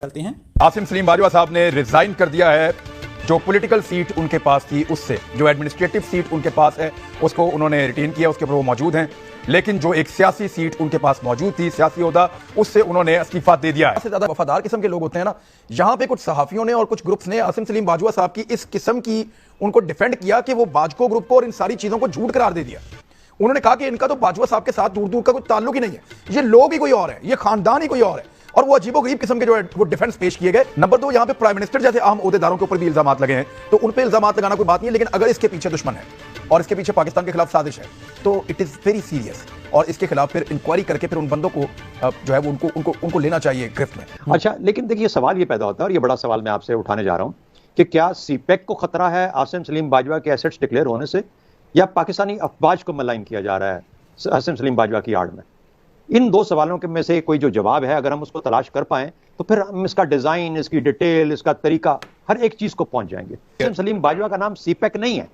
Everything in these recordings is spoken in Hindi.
चलते हैं। आसिम सलीम बाजवा साहब ने रिजाइन कर दिया है। जो पॉलिटिकल सीट उनके पास थी उससे जो एडमिनिस्ट्रेटिव सीट उनके पास है उसको उन्होंने रिटेन किया, उसके ऊपर वो मौजूद हैं। लेकिन जो एक सियासी सीट उनके पास मौजूद थी, सियासी ओहदा, उससे उन्होंने इस्तीफा दे दिया है। सबसे ज्यादा वफादार किस्म के लोग होते हैं ना, यहाँ पे कुछ सहाफियों ने और कुछ ग्रुप्स ने आसिम सलीम बाजवा साहब की इस किस्म की उनको डिफेंड किया कि वो बाजको ग्रुप को और इन सारी चीजों को झूठ करार दे दिया। उन्होंने कहा कि इनका तो बाजवा साहब के साथ दूर दूर का कोई ताल्लुक ही नहीं है, ये लोग ही कोई और है, ये खानदान ही कोई और है। और वो अजीबोगरीब किस्म के जो है वो डिफेंस पेश किए गए। नंबर 2, यहाँ पे प्राइम मिनिस्टर जैसे अहम ओहदेदारों के ऊपर भी इल्जाम लगे हैं, तो उन पे इल्जाम लगाना कोई बात नहीं है, लेकिन अगर इसके पीछे दुश्मन है और इसके पीछे पाकिस्तान के खिलाफ साजिश है तो इट इज वेरी सीरियस, और इसके खिलाफ फिर इंक्वायरी करके फिर उन बंदों को जो है वो उनको लेना चाहिए गिरफ्त में। अच्छा, लेकिन देखिए सवाल ये पैदा होता है, और ये बड़ा सवाल मैं आपसे उठाने जा रहा हूं कि क्या सीपेक को खतरा है आसिम सलीम बाजवा के एसेट्स डिक्लेयर होने से, या पाकिस्तानी अफवाज को मलाइन किया जा रहा है आसिम सलीम बाजवा की आड़ में? इन दो सवालों के में से कोई जो जवाब है, अगर हम उसको तलाश कर पाएं तो फिर हम इसका डिजाइन, इसकी डिटेल, इसका तरीका, हर एक चीज को पहुंच जाएंगे। आसिम सलीम बाजवा का नाम सीपेक नहीं है,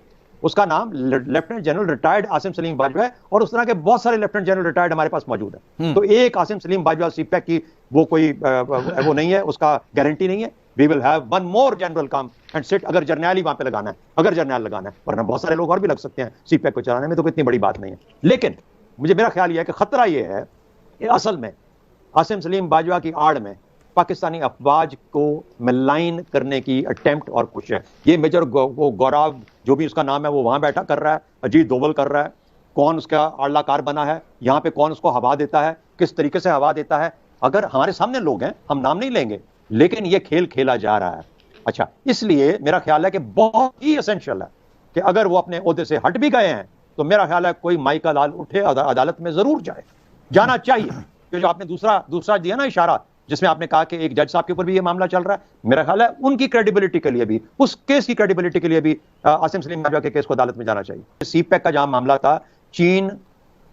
उसका नाम lieutenant general retired Asim Salim Bajwa है, और उस तरह के बहुत सारे लेफ्टिनेंट जनरल रिटायर्ड हमारे पास मौजूद है। तो एक आसिम सलीम बाजवा सीपेक की वो कोई वो नहीं है, उसका गारंटी नहीं है। We will have one more general come and sit, अगर जर्नैल ही वहां पे लगाना है, अगर जर्नैल लगाना है, वरना बहुत सारे लोग और भी लग सकते हैं सीपेक को चलाने में, तो कोई इतनी बड़ी बात नहीं है। लेकिन मेरा ख्याल यह है कि खतरा यह है कि असल में आसिम सलीम बाजवा की आड़ में पाकिस्तानी अफवाज को मलाइन करने की अटेम्प्ट और कोशिश है। ये मेजर गौरव जो भी उसका नाम है वो वहां बैठा कर रहा है, अजीत दोवल कर रहा है, कौन उसका आड़लाकार बना है, यहाँ पे कौन उसको हवा देता है, किस तरीके से हवा देता है। अगर हमारे सामने लोग हैं, हम नाम नहीं लेंगे, लेकिन ये खेल खेला जा रहा है। अच्छा, इसलिए मेरा ख्याल है कि बहुत ही एसेंशियल है कि अगर वो अपने ओहदे से हट भी गए हैं तो मेरा ख्याल है कोई माई का लाल उठे, अदालत में जरूर जाना चाहिए। जो आपने दूसरा दिया ना इशारा, जिसमें आपने कहा कि एक जज साहब के ऊपर भी ये मामला चल रहा है, मेरा ख्याल है उनकी क्रेडिबिलिटी के लिए भी, उस केस की क्रेडिबिलिटी के लिए भी आसिम सलीम बाजवा के केस को अदालत में जाना चाहिए। सीपेक का जहां मामला था, चीन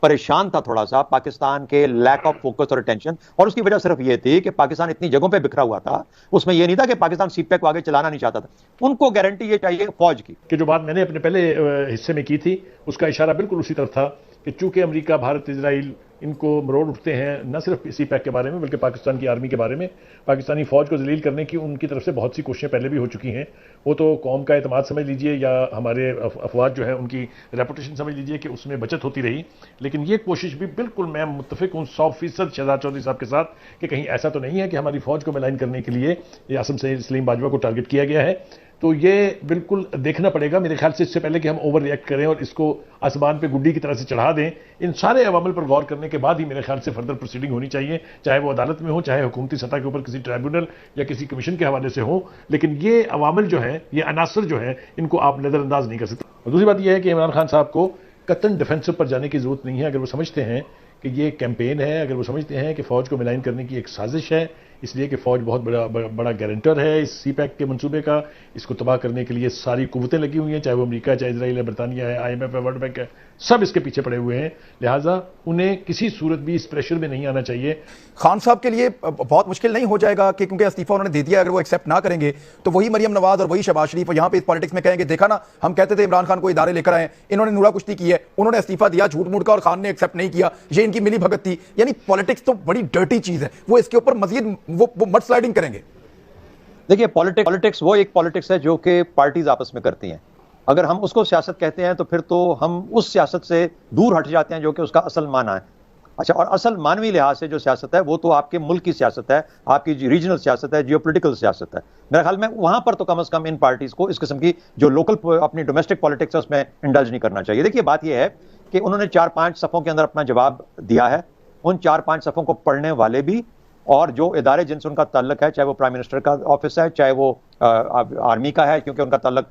परेशान था थोड़ा सा पाकिस्तान के लैक ऑफ फोकस और अटेंशन, और उसकी वजह सिर्फ ये थी कि पाकिस्तान इतनी जगहों पे बिखरा हुआ था, उसमें यह नहीं था कि पाकिस्तान सीपेक को आगे चलाना नहीं चाहता था। उनको गारंटी ये चाहिए फौज की। कि जो बात मैंने अपने पहले हिस्से में की थी, उसका इशारा बिल्कुल उसी तरफ था कि चूंकि अमेरिका, भारत, इजराइल इनको मरोड़ उठते हैं, न सिर्फ सीपेक के बारे में बल्कि पाकिस्तान की आर्मी के बारे में, पाकिस्तानी फौज को जलील करने की उनकी तरफ से बहुत सी कोशिशें पहले भी हो चुकी हैं। वो तो कौम का एतमाद समझ लीजिए, या हमारे अफवाज जो है उनकी रेपुटेशन समझ लीजिए कि उसमें बचत होती रही। लेकिन ये कोशिश भी बिल्कुल मैं मुत्तफिक हूँ 100% शहजाद चौधरी साहब के साथ कि कहीं ऐसा तो नहीं है कि हमारी फौज को मलाइन करने के लिए आसिम सलीम बाजवा को टारगेट किया गया है। तो ये बिल्कुल देखना पड़ेगा मेरे ख्याल से, इससे पहले कि हम ओवर रिएक्ट करें और इसको आसमान पे गुड्डी की तरह से चढ़ा दें। इन सारे अवामिल पर गौर करने के बाद ही मेरे ख्याल से फर्दर प्रोसीडिंग होनी चाहिए, चाहे वो अदालत में हो, चाहे हुकूमती सतह के ऊपर किसी ट्राइब्यूनल या किसी कमीशन के हवाले से हो। लेकिन ये अवामिल जो है, ये अनासर जो है, इनको आप नजरअंदाज नहीं कर सकते। और दूसरी बात यह है कि इमरान खान साहब को कतन डिफेंसिव पर जाने की जरूरत नहीं है। अगर वो समझते हैं कि ये कैंपेन है, अगर वो समझते हैं कि फौज को मिलाइन करने की एक साजिश है, इसलिए कि फौज बहुत बड़ा गारंटर है इस सीपेक के मंसूबे का, इसको तबाह करने के लिए सारी कुव्वतें लगी हुई हैं, चाहे वो अमेरिका, चाहे इजराइल है, बरतानिया है, IMF है, वर्ल्ड बैंक है, सब इसके पीछे पड़े हुए हैं। लिहाजा उन्हें किसी सूरत भी इस प्रेशर में नहीं आना चाहिए। खान साहब के लिए बहुत मुश्किल नहीं हो जाएगा कि क्योंकि इस्तीफा उन्होंने दे दिया, अगर वो एक्सेप्ट ना करेंगे तो वही मरियम नवाज और वही शहबाज शरीफ यहाँ पे इस पॉलिटिक्स में कहेंगे, देखा ना, हम कहते थे इमरान खान को इदारे लेकर आए, इन्होंने नूरा कुश्ती की है, उन्होंने इस्तीफा दिया झूठ मूठ का और खान ने एक्सेप्ट नहीं किया, ये इनकी मिली भगत थी। यानी पॉलिटिक्स तो बड़ी डर्टी चीज है, वो इसके ऊपर मजीद वो मड स्लाइडिंग करेंगे। देखिए, पॉलिटिक्स वो एक पॉलिटिक्स है जो कि पार्टीज आपस में करती हैं। अगर हम उसको सियासत कहते हैं तो फिर तो हम उस सियासत से दूर हट जाते हैं जो कि उसका असल माना है। अच्छा, और असल मानवी लिहाज से जो सियासत है वो तो आपके मुल्क की सियासत है, आपकी रीजनल सियासत है, जियोपॉलिटिकल सियासत है। मेरे ख्याल में वहां पर तो कम से कम इन पार्टीज को इस किस्म की जो लोकल अपनी डोमेस्टिक पॉलिटिक्स है उसमें इंडल्ज नहीं करना चाहिए। देखिए, बात यह है कि उन्होंने 4-5 सफ़ों के अंदर अपना जवाब दिया है। उन 4-5 सफ़ों को पढ़ने वाले भी और जो इदारे जिनसे उनका ताल्लुक है, चाहे वो प्राइम मिनिस्टर का ऑफिस है, चाहे वो आर्मी का है, क्योंकि उनका ताल्लुक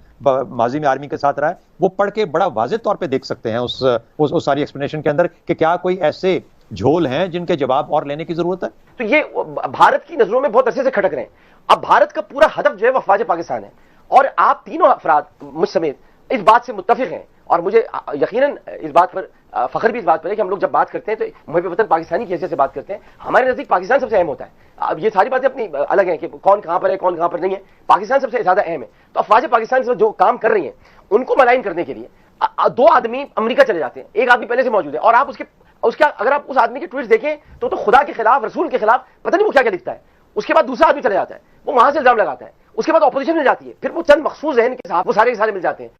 माजी में आर्मी के साथ रहा है, वो पढ़ के बड़ा वाज़ेह तौर पे देख सकते हैं उस सारी एक्सप्लेनेशन के अंदर कि क्या कोई ऐसे झोल हैं जिनके जवाब और लेने की जरूरत है। तो ये भारत की नजरों में बहुत अरसे से खटक रहे हैं। अब भारत का पूरा हदफ जो है वफाज पाकिस्तान है, और आप तीनों अफराद मुझ समेत इस बात से मुत्तफिक हैं, और मुझे यकीनन इस बात पर फख्र भी इस बात पर है कि हम लोग जब बात करते हैं तो मुझे वतन पाकिस्तानी की हैसियत से बात करते हैं। हमारे नजदीक पाकिस्तान सबसे अहम होता है। अब ये सारी बातें अपनी अलग हैं कि कौन कहां पर है, कौन कहां पर नहीं है, पाकिस्तान सबसे ज्यादा अहम है। तो अफवाज पाकिस्तान से जो काम कर रही है उनको मलाइन करने के लिए 2 आदमी अमेरिका चले जाते हैं, एक आदमी पहले से मौजूद है, और आप उसके अगर आप उस आदमी के ट्वीट्स देखें तो खुदा के खिलाफ, रसूल के खिलाफ पता नहीं वो क्या क्या लिखता है। उसके बाद दूसरा आदमी चला जाता है, वो वहां से इल्जाम लगाता है, उसके बाद ऑपोजिशन मिल जाती है, फिर वो चंद मखसूस जहन के साथ वो सारे के सारे मिल जाते हैं।